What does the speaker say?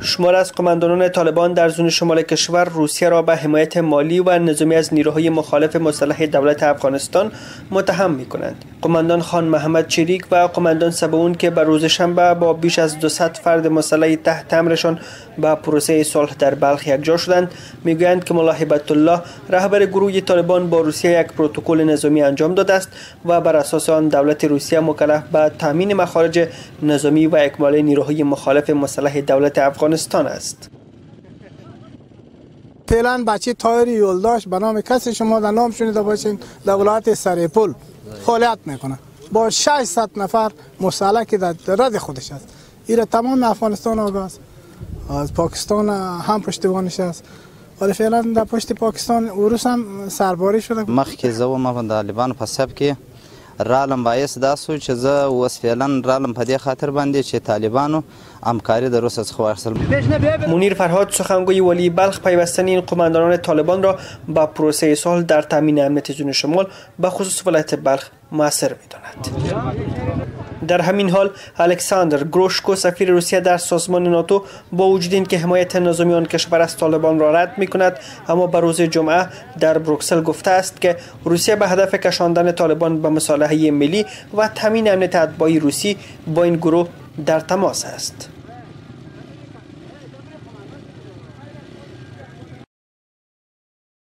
شمار از قماندانان طالبان در زون شمال کشور روسیه را به حمایت مالی و نظامی از نیروهای مخالف مسلح دولت افغانستان متهم می‌کنند. قماندان خان محمد چریک و قماندان سباون که به روز شنبه با بیش از 200 فرد مسلح تحت امرشان به پروسه صلح در بلخ یکجا شدند، میگویند که ملا هیبت الله رهبر گروه طالبان با روسیه یک پروتکل نظامی انجام داده است و بر اساس آن دولت روسیه مکلف به تامین مخارج نظامی و اکمال نیروهای مخالف مسلح دولت افغانستان است. فعلا بچه طاهر یولداش به نام کسی شما در نام شنیده باشین در ولایت سرپل فعالیت میکنه با 600 نفر مسلح که در رد خودش است. ایره تمام افغانستان آگاه است، از پاکستان هم پشتیبانش است، ولی فعلا در پشت پاکستان روس هم سرباری شده. مخکې زه وم د طالبانو په سب کې رالم باعث دا سو چې زه اوس فعلا رالم په دې خاطر باندې چې طالبانو همکاری در روس څخه واخیستل. منیر فرهاد سخنگوی ولی بلخ پیوستن این قماندانان طالبان را با پروسه صلح در تامین امنیت زون شمال به خصوص ولایت بلخ موثر می‌داند. در همین حال الکساندر گروشکو سفیر روسیه در سازمان ناتو با وجود اینکه حمایت نظامی آن کشور از طالبان را رد می‌کند، اما به روز جمعه در بروکسل گفته است که روسیه به هدف کشاندن طالبان به مصالحه ملی و تامین امنیت اتباع روسی با این گروه در تماس است.